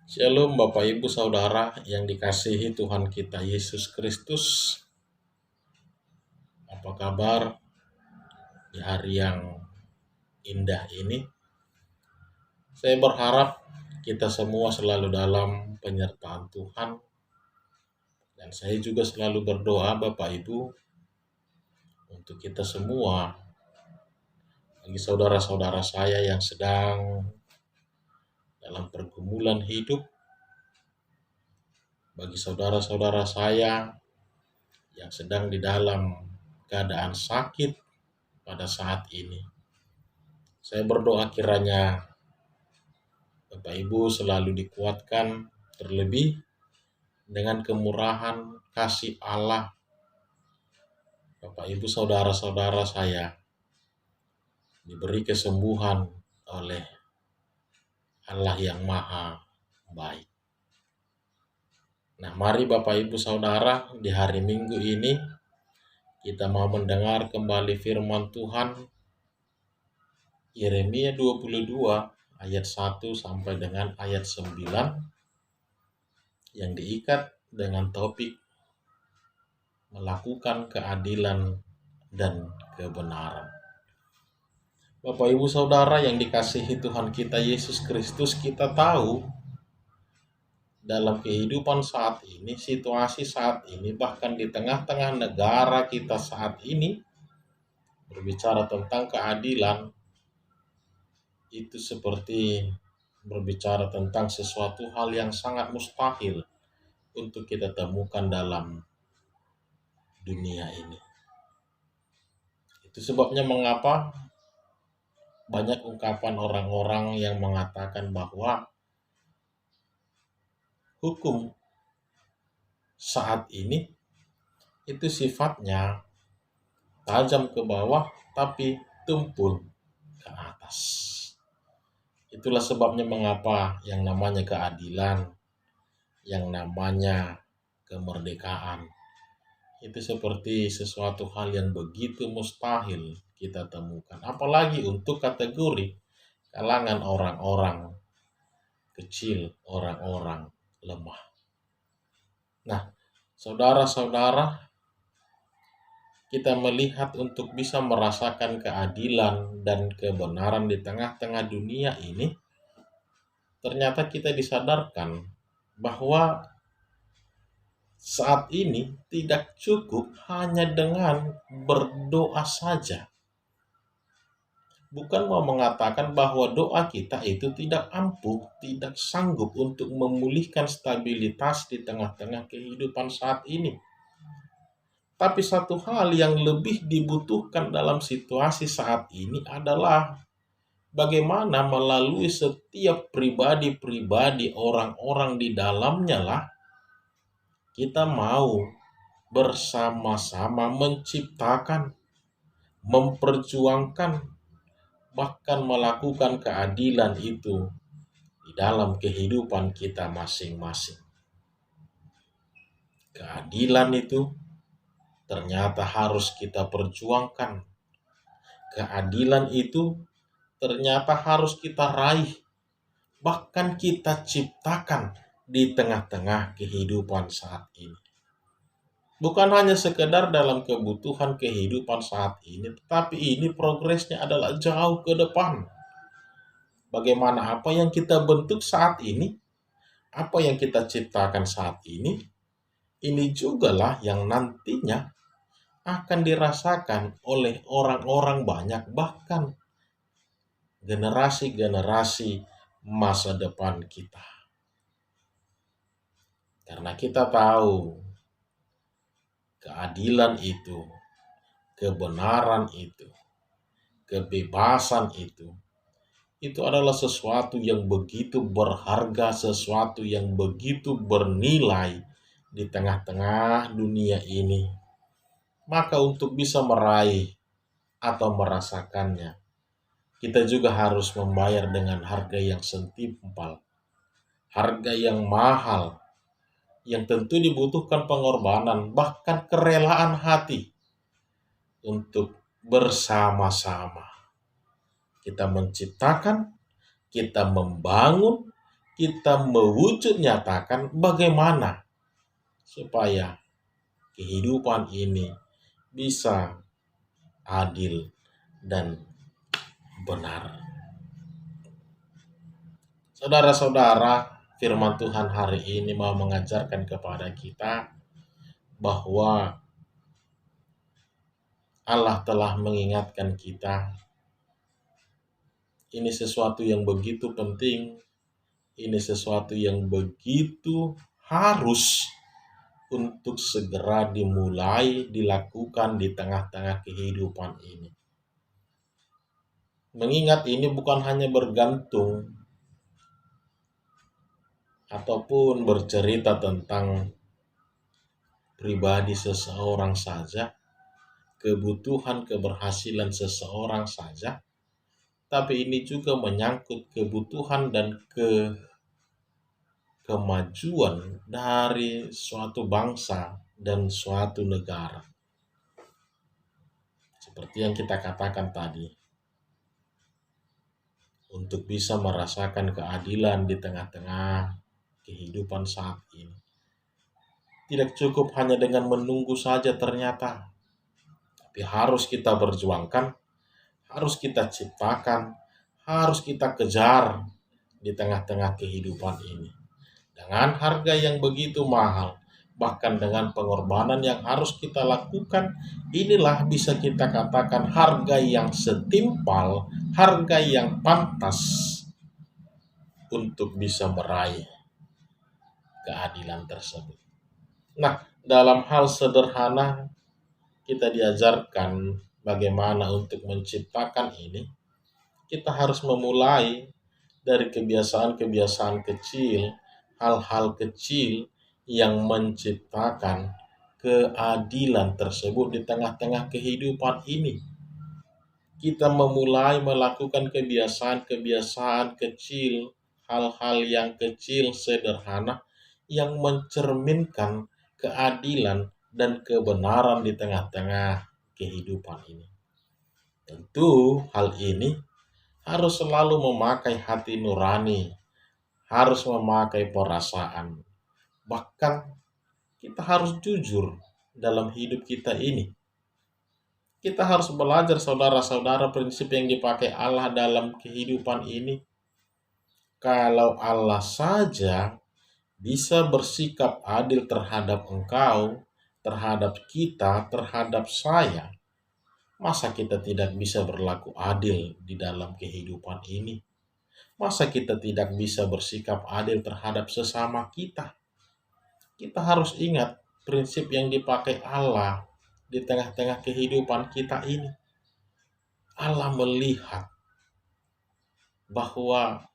Shalom Bapak Ibu Saudara yang dikasihi Tuhan kita Yesus Kristus. Apa kabar di hari yang indah ini? Saya berharap kita semua selalu dalam penyertaan Tuhan. Dan saya juga selalu berdoa Bapak Ibu untuk kita semua, bagi saudara-saudara saya yang sedang dalam pergumulan hidup, bagi saudara-saudara saya yang sedang di dalam keadaan sakit pada saat ini. Saya berdoa kiranya Bapak Ibu selalu dikuatkan, terlebih dengan kemurahan kasih Allah. Bapak Ibu saudara-saudara saya diberi kesembuhan oleh Allah yang Maha Baik. Nah, mari Bapak Ibu Saudara, di hari Minggu ini kita mau mendengar kembali firman Tuhan Yeremia 22 ayat 1 sampai dengan ayat 9 yang diikat dengan topik melakukan keadilan dan kebenaran. Bapak Ibu Saudara yang dikasihi Tuhan kita Yesus Kristus, kita tahu dalam kehidupan saat ini, situasi saat ini, bahkan di tengah-tengah negara kita saat ini, berbicara tentang keadilan, itu seperti berbicara tentang sesuatu hal yang sangat mustahil untuk kita temukan dalam dunia ini. Itu sebabnya mengapa banyak ungkapan orang-orang yang mengatakan bahwa hukum saat ini itu sifatnya tajam ke bawah tapi tumpul ke atas. Itulah sebabnya mengapa yang namanya keadilan, yang namanya kemerdekaan, itu seperti sesuatu hal yang begitu mustahil kita temukan. Apalagi untuk kategori kalangan orang-orang kecil, orang-orang lemah. Nah, saudara-saudara, kita melihat untuk bisa merasakan keadilan dan kebenaran di tengah-tengah dunia ini, ternyata kita disadarkan bahwa saat ini tidak cukup hanya dengan berdoa saja. Bukan mau mengatakan bahwa doa kita itu tidak ampuh, tidak sanggup untuk memulihkan stabilitas di tengah-tengah kehidupan saat ini. Tapi satu hal yang lebih dibutuhkan dalam situasi saat ini adalah bagaimana melalui setiap pribadi-pribadi orang-orang di dalamnya lah kita mau bersama-sama menciptakan, memperjuangkan, bahkan melakukan keadilan itu di dalam kehidupan kita masing-masing. Keadilan itu ternyata harus kita perjuangkan. Keadilan itu ternyata harus kita raih, bahkan kita ciptakan di tengah-tengah kehidupan saat ini. Bukan hanya sekedar dalam kebutuhan kehidupan saat ini, tetapi ini progresnya adalah jauh ke depan. Bagaimana apa yang kita bentuk saat ini, apa yang kita ciptakan saat ini jugalah yang nantinya akan dirasakan oleh orang-orang banyak, bahkan generasi-generasi masa depan kita. Karena kita tahu keadilan itu, kebenaran itu, kebebasan itu adalah sesuatu yang begitu berharga, sesuatu yang begitu bernilai di tengah-tengah dunia ini. Maka untuk bisa meraih atau merasakannya, kita juga harus membayar dengan harga yang setimpal, harga yang mahal, yang tentu dibutuhkan pengorbanan, bahkan kerelaan hati untuk bersama-sama kita menciptakan, kita membangun, kita mewujud nyatakan bagaimana supaya kehidupan ini bisa adil dan benar. Saudara-saudara, firman Tuhan hari ini mau mengajarkan kepada kita bahwa Allah telah mengingatkan kita. Ini sesuatu yang begitu penting, ini sesuatu yang begitu harus untuk segera dimulai dilakukan di tengah-tengah kehidupan ini. Mengingat ini bukan hanya bergantung ataupun bercerita tentang pribadi seseorang saja, kebutuhan keberhasilan seseorang saja, tapi ini juga menyangkut kebutuhan dan kemajuan dari suatu bangsa dan suatu negara. Seperti yang kita katakan tadi, untuk bisa merasakan keadilan di tengah-tengah kehidupan saat ini. Tidak cukup hanya dengan menunggu saja ternyata, tapi harus kita perjuangkan, harus kita ciptakan, harus kita kejar di tengah-tengah kehidupan ini. Dengan harga yang begitu mahal, bahkan dengan pengorbanan yang harus kita lakukan, inilah bisa kita katakan harga yang setimpal, harga yang pantas untuk bisa meraih keadilan tersebut. Nah, dalam hal sederhana kita diajarkan bagaimana untuk menciptakan ini. Kita harus memulai dari kebiasaan-kebiasaan kecil, hal-hal kecil yang menciptakan keadilan tersebut di tengah-tengah kehidupan ini. Kita memulai melakukan kebiasaan-kebiasaan kecil, hal-hal yang kecil sederhana yang mencerminkan keadilan dan kebenaran di tengah-tengah kehidupan ini. Tentu hal ini harus selalu memakai hati nurani, harus memakai perasaan. Bahkan kita harus jujur dalam hidup kita ini. Kita harus belajar, saudara-saudara, prinsip yang dipakai Allah dalam kehidupan ini. Kalau Allah saja bisa bersikap adil terhadap engkau, terhadap kita, terhadap saya, masa kita tidak bisa berlaku adil di dalam kehidupan ini? Masa kita tidak bisa bersikap adil terhadap sesama kita? Kita harus ingat prinsip yang dipakai Allah di tengah-tengah kehidupan kita ini. Allah melihat bahwa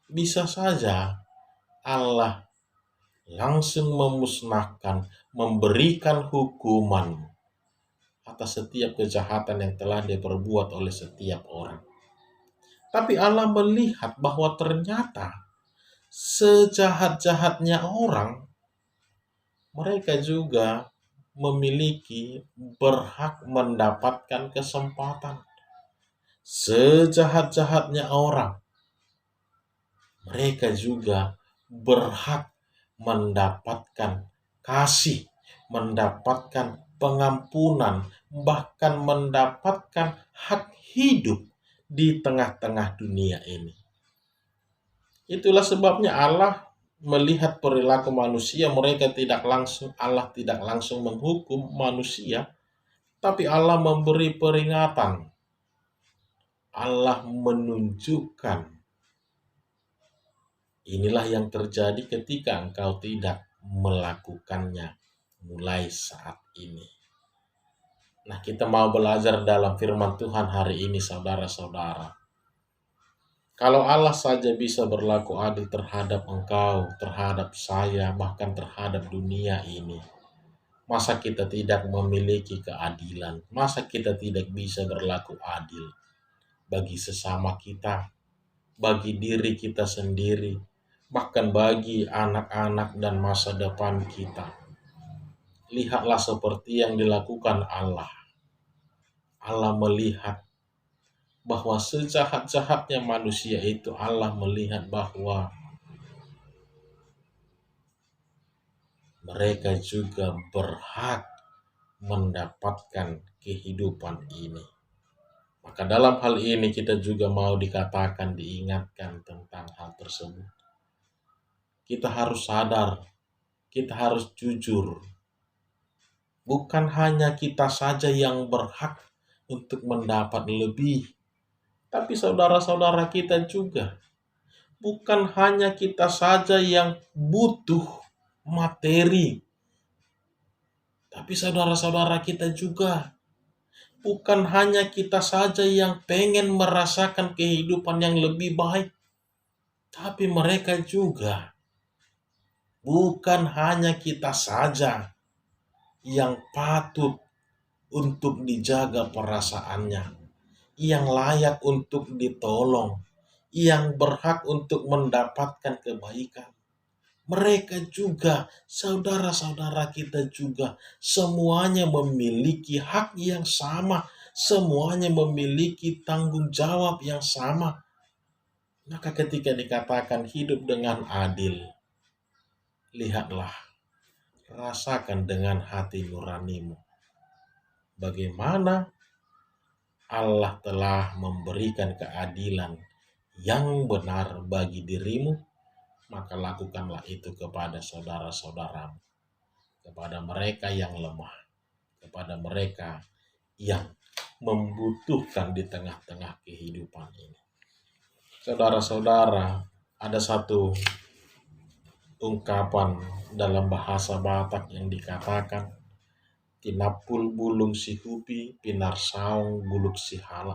bisa saja Allah langsung memusnahkan, memberikan hukuman atas setiap kejahatan yang telah diperbuat oleh setiap orang. Tapi Allah melihat bahwa ternyata sejahat-jahatnya orang, mereka juga memiliki berhak mendapatkan kesempatan. Sejahat-jahatnya orang, mereka juga berhak mendapatkan kasih, mendapatkan pengampunan, bahkan mendapatkan hak hidup di tengah-tengah dunia ini. Itulah sebabnya Allah melihat perilaku manusia, Allah tidak langsung menghukum manusia, tapi Allah memberi peringatan. Allah menunjukkan inilah yang terjadi ketika engkau tidak melakukannya mulai saat ini. Nah, kita mau belajar dalam firman Tuhan hari ini, saudara-saudara. Kalau Allah saja bisa berlaku adil terhadap engkau, terhadap saya, bahkan terhadap dunia ini, masa kita tidak memiliki keadilan? Masa kita tidak bisa berlaku adil bagi sesama kita, bagi diri kita sendiri, bahkan bagi anak-anak dan masa depan kita? Lihatlah seperti yang dilakukan Allah. Allah melihat bahwa sejahat-jahatnya manusia itu, Allah melihat bahwa mereka juga berhak mendapatkan kehidupan ini. Maka dalam hal ini kita juga mau dikatakan, diingatkan tentang hal tersebut. Kita harus sadar, kita harus jujur. Bukan hanya kita saja yang berhak untuk mendapat lebih, tapi saudara-saudara kita juga. Bukan hanya kita saja yang butuh materi, tapi saudara-saudara kita juga. Bukan hanya kita saja yang pengen merasakan kehidupan yang lebih baik, tapi mereka juga. Bukan hanya kita saja yang patut untuk dijaga perasaannya, yang layak untuk ditolong, yang berhak untuk mendapatkan kebaikan. Mereka juga, saudara-saudara kita juga, semuanya memiliki hak yang sama, semuanya memiliki tanggung jawab yang sama. Maka ketika dikatakan hidup dengan adil, lihatlah, rasakan dengan hati nuranimu bagaimana Allah telah memberikan keadilan yang benar bagi dirimu. Maka lakukanlah itu kepada saudara-saudaramu, kepada mereka yang lemah, kepada mereka yang membutuhkan di tengah-tengah kehidupan ini. Saudara-saudara, ada satu ungkapan dalam bahasa Batak yang dikatakan, tinapul bulung si hupi, pinar saung buluk si hala.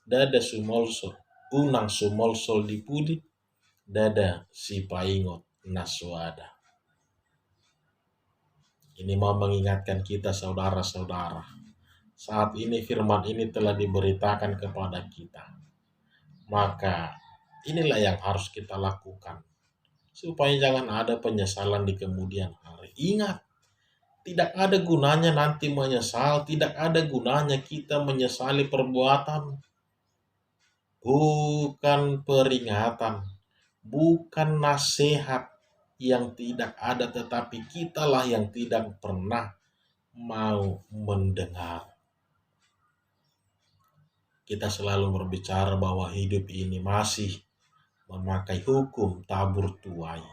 Dada sumolsol, unang sumolsol dipudi, dada si paingot naswada. Ini mau mengingatkan kita saudara-saudara. Saat ini firman ini telah diberitakan kepada kita. Maka inilah yang harus kita lakukan. Supaya jangan ada penyesalan di kemudian hari. Ingat, tidak ada gunanya nanti menyesal. Tidak ada gunanya kita menyesali perbuatan. Bukan peringatan. Bukan nasihat yang tidak ada, tetapi kitalah yang tidak pernah mau mendengar. Kita selalu berbicara bahwa hidup ini masih memakai hukum tabur tuai.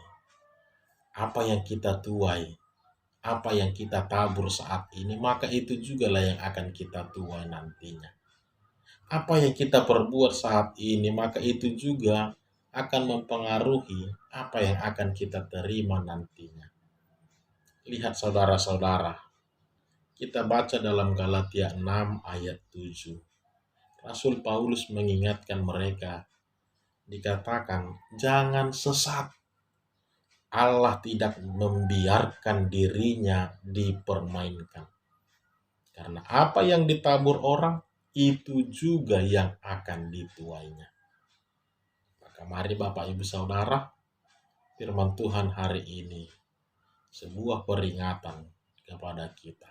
Apa yang kita tuai, apa yang kita tabur saat ini, maka itu juga lah yang akan kita tuai nantinya. Apa yang kita perbuat saat ini, maka itu juga akan mempengaruhi apa yang akan kita terima nantinya. Lihat saudara-saudara, kita baca dalam Galatia 6 ayat 7. Rasul Paulus mengingatkan mereka, dikatakan, jangan sesat. Allah tidak membiarkan dirinya dipermainkan. Karena apa yang ditabur orang, itu juga yang akan dituainya. Maka mari Bapak Ibu Saudara, firman Tuhan hari ini sebuah peringatan kepada kita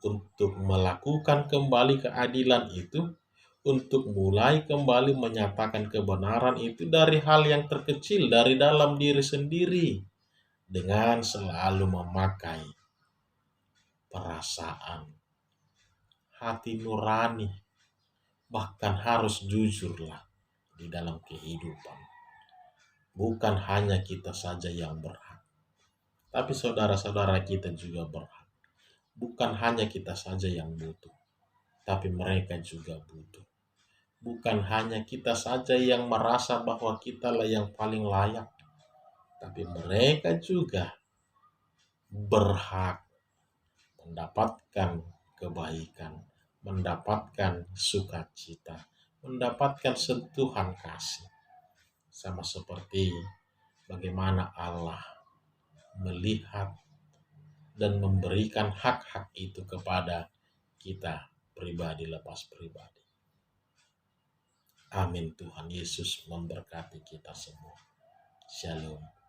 untuk melakukan kembali keadilan itu, untuk mulai kembali menyatakan kebenaran itu dari hal yang terkecil, dari dalam diri sendiri, dengan selalu memakai perasaan, hati nurani, bahkan harus jujurlah di dalam kehidupan. Bukan hanya kita saja yang berhak, tapi saudara-saudara kita juga berhak. Bukan hanya kita saja yang butuh, tapi mereka juga butuh. Bukan hanya kita saja yang merasa bahwa kitalah yang paling layak, tapi mereka juga berhak mendapatkan kebaikan, mendapatkan sukacita, mendapatkan sentuhan kasih. Sama seperti bagaimana Allah melihat dan memberikan hak-hak itu kepada kita pribadi lepas pribadi. Amin. Tuhan Yesus memberkati kita semua. Shalom.